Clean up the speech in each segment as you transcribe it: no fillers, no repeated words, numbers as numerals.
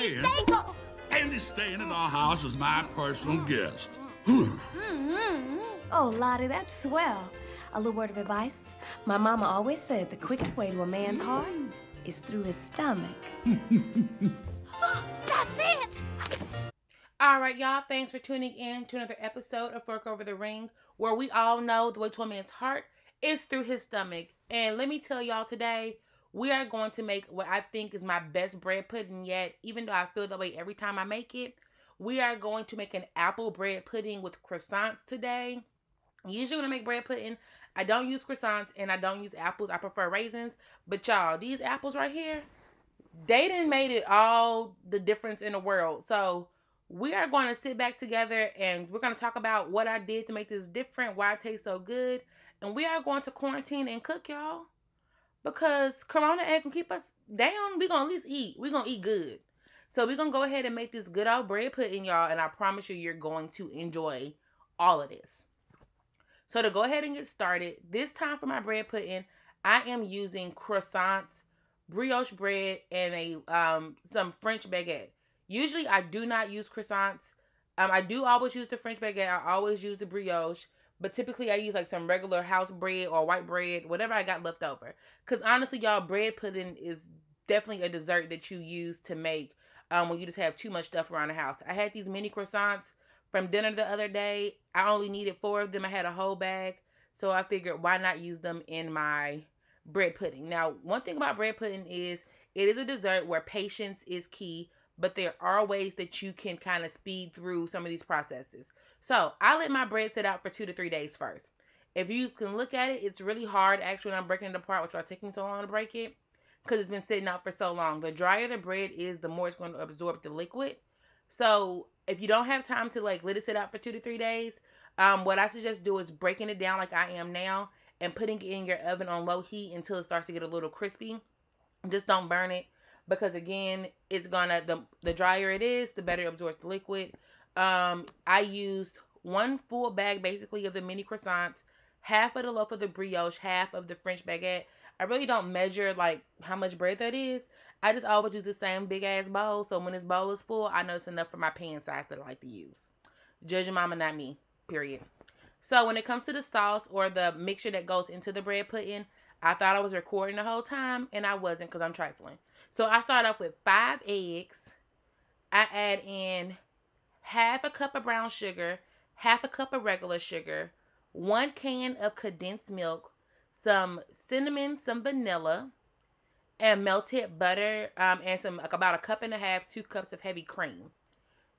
Staple. And he's staying at our house as my personal guest. Oh, Lottie, that's swell. A little word of advice. My mama always said the quickest way to a man's heart is through his stomach. That's it! All right, y'all. Thanks for tuning in to another episode of Fork Over the Ring, where we all know the way to a man's heart is through his stomach. And let me tell y'all today, we are going to make what I think is my best bread pudding yet, even though I feel that way every time I make it. We are going to make an apple bread pudding with croissants today. Usually when I make bread pudding, I don't use croissants and I don't use apples. I prefer raisins. But y'all, these apples right here, they done made it all the difference in the world. So we are going to sit back together and we're going to talk about what I did to make this different, why it tastes so good. And we are going to quarantine and cook, y'all. Because Corona ain't gonna keep us down. We're going to at least eat. We're going to eat good. So we're going to go ahead and make this good old bread pudding, y'all. And I promise you, you're going to enjoy all of this. So to go ahead and get started, this time for my bread pudding, I am using croissants, brioche bread, and some French baguette. Usually I do not use croissants. I do always use the French baguette. I always use the brioche. But typically I use like some regular house bread or white bread, whatever I got left over. Because honestly, y'all, bread pudding is definitely a dessert that you use to make when you just have too much stuff around the house. I had these mini croissants from dinner the other day. I only needed 4 of them. I had a whole bag. So I figured why not use them in my bread pudding. Now, one thing about bread pudding is it is a dessert where patience is key. But there are ways that you can kind of speed through some of these processes. So I let my bread sit out for 2 to 3 days first. If you can look at it, it's really hard actually when I'm breaking it apart, which will take me so long to break it, because it's been sitting out for so long. The drier the bread is, the more it's going to absorb the liquid. So if you don't have time to like let it sit out for 2 to 3 days, what I suggest do is breaking it down like I am now and putting it in your oven on low heat until it starts to get a little crispy. Just don't burn it. Because again, it's gonna, the drier it is, the better it absorbs the liquid. I used 1 full bag basically of the mini croissants, half of the loaf of the brioche, half of the French baguette. I really don't measure like how much bread that is. I just always use the same big ass bowl. So when this bowl is full, I know it's enough for my pan size that I like to use. Judge your mama, not me. Period. So when it comes to the sauce or the mixture that goes into the bread pudding, I thought I was recording the whole time and I wasn't because I'm trifling. So I start off with 5 eggs. I add in half a cup of brown sugar, half a cup of regular sugar, 1 can of condensed milk, some cinnamon, some vanilla, and melted butter, and some like about 1.5 cups, 2 cups of heavy cream.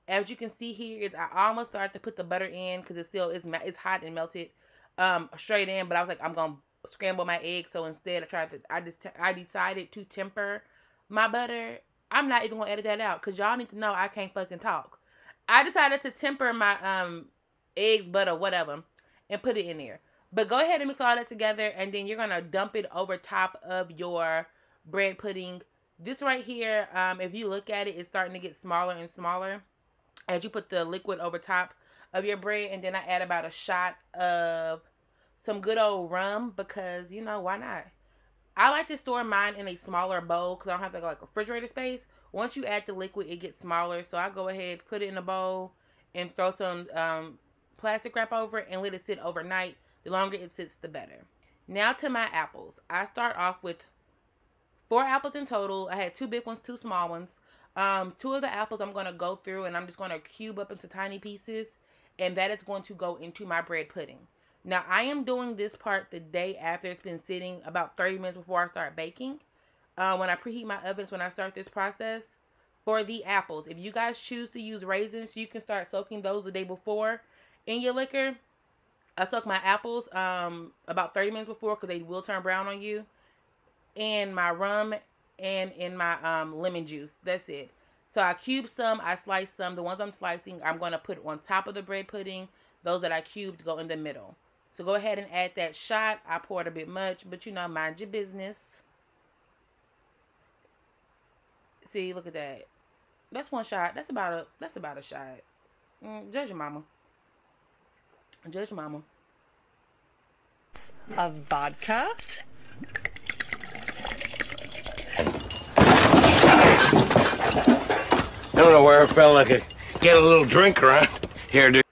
As you can see here, I almost started to put the butter in because it's hot and melted straight in. But I was like, I'm gonna scramble my eggs, so instead I decided to temper my butter. I'm not even gonna edit that out because y'all need to know I can't fucking talk. I decided to temper my eggs, butter, whatever, and put it in there. But go ahead and mix all that together, and then you're gonna dump it over top of your bread pudding. This right here, if you look at it, it's starting to get smaller and smaller as you put the liquid over top of your bread. And then I add about a shot of some good old rum because, you know, why not? I like to store mine in a smaller bowl because I don't have like refrigerator space. Once you add the liquid, it gets smaller. So I go ahead, put it in a bowl, and throw some plastic wrap over it and let it sit overnight. The longer it sits, the better. Now to my apples. I start off with 4 apples in total. I had 2 big ones, 2 small ones. 2 of the apples I'm going to go through and I'm just going to cube up into tiny pieces. And that is going to go into my bread pudding. Now, I am doing this part the day after it's been sitting, about 30 minutes before I start baking. When I preheat my ovens, when I start this process. For the apples, if you guys choose to use raisins, you can start soaking those the day before in your liquor. I soak my apples about 30 minutes before because they will turn brown on you. And my rum and in my lemon juice. That's it. So I cube some, I slice some. The ones I'm slicing, I'm going to put on top of the bread pudding. Those that I cubed go in the middle. So go ahead and add that shot. I poured a bit much, but you know, mind your business. See, look at that. That's 1 shot. That's about a shot. Judge your mama. Judge your mama. Of vodka. I don't know where I felt like I get a little drink around here, dude.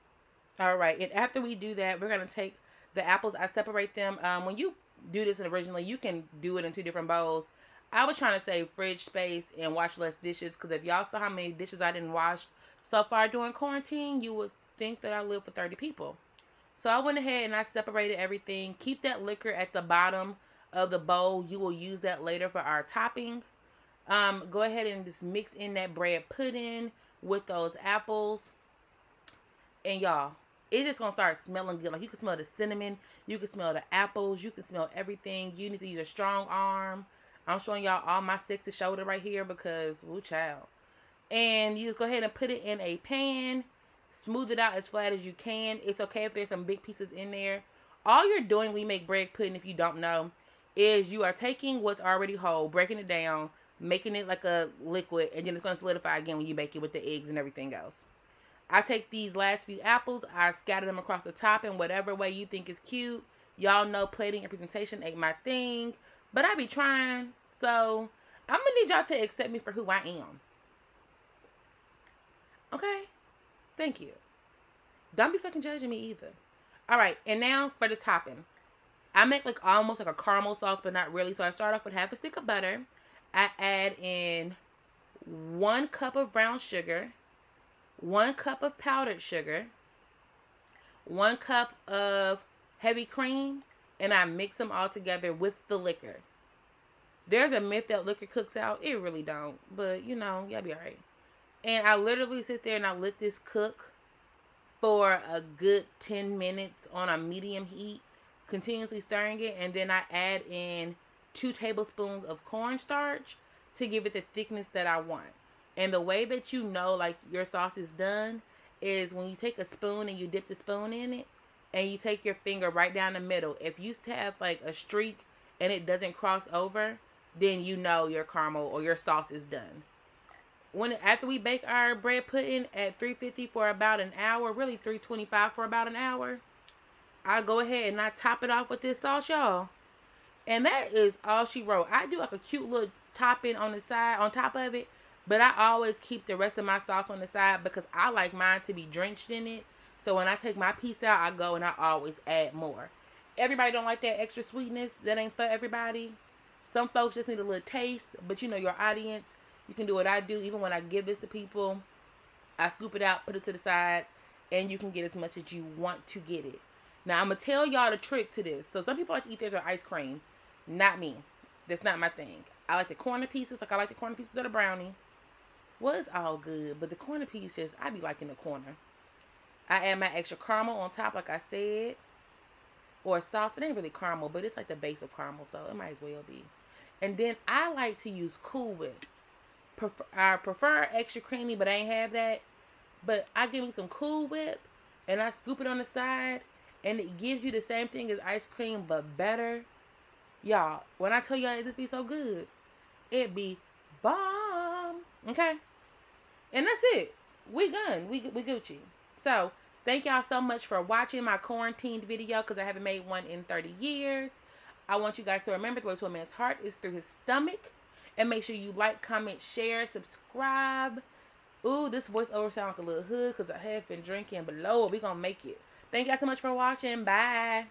All right, and after we do that, we're gonna take the apples. I separate them. When you do this originally, you can do it in 2 different bowls. I was trying to save fridge space and wash less dishes, because if y'all saw how many dishes I didn't wash so far during quarantine, you would think that I live for 30 people. So I went ahead and I separated everything. Keep that liquor at the bottom of the bowl. You will use that later for our topping. Go ahead and just mix in that bread pudding with those apples. And y'all, it's just gonna start smelling good. Like, you can smell the cinnamon, you can smell the apples, you can smell everything. You need to use a strong arm. I'm showing y'all all my sexy shoulder right here because, woo child. And you just go ahead and put it in a pan. Smooth it out as flat as you can. It's okay if there's some big pieces in there. All you're doing when you make bread pudding, if you don't know, is you are taking what's already whole, breaking it down, making it like a liquid, and then it's going to solidify again when you bake it with the eggs and everything else. I take these last few apples, I scatter them across the top in whatever way you think is cute. Y'all know plating and presentation ain't my thing, but I be trying. So I'm going to need y'all to accept me for who I am. Okay? Thank you. Don't be fucking judging me either. Alright, and now for the topping. I make like almost like a caramel sauce, but not really. So I start off with half a stick of butter. I add in 1 cup of brown sugar, 1 cup of powdered sugar, 1 cup of heavy cream, and I mix them all together with the liquor. There's a myth that liquor cooks out. It really don't. But, you know, y'all be alright. And I literally sit there and I let this cook for a good 10 minutes on a medium heat, continuously stirring it. And then I add in 2 tablespoons of cornstarch to give it the thickness that I want. And the way that you know, like, your sauce is done is when you take a spoon and you dip the spoon in it and you take your finger right down the middle. If you have, like, a streak and it doesn't cross over, then you know your caramel or your sauce is done. After we bake our bread pudding at 350 for about an hour, really 325 for about an hour, I go ahead and I top it off with this sauce, y'all. And that is all she wrote. I do like a cute little topping on the side, on top of it, but I always keep the rest of my sauce on the side because I like mine to be drenched in it. So when I take my piece out, I go and I always add more. Everybody don't like that extra sweetness. That ain't for everybody. Some folks just need a little taste, but you know your audience. You can do what I do. Even when I give this to people, I scoop it out, put it to the side, and you can get as much as you want to get it. Now, I'm going to tell y'all the trick to this. So, some people like to eat theirs with ice cream. Not me. That's not my thing. I like the corner pieces, like I like the corner pieces of the brownie. Well, it's all good, but the corner piece just, I be liking the corner. I add my extra caramel on top, like I said. Or sauce. It ain't really caramel, but it's like the base of caramel, so it might as well be. And then I like to use Cool Whip. I prefer extra creamy, but I ain't have that. But I give me some Cool Whip, and I scoop it on the side, and it gives you the same thing as ice cream, but better. Y'all, when I tell y'all this be so good, it be bomb. Okay? And that's it. We done. We Gucci. So, thank y'all so much for watching my quarantined video, because I haven't made one in 30 years. I want you guys to remember the way to a man's heart is through his stomach. And make sure you like, comment, share, subscribe. Ooh, this voiceover sounds like a little hood because I have been drinking, but Lord, we gonna make it. Thank you guys so much for watching. Bye.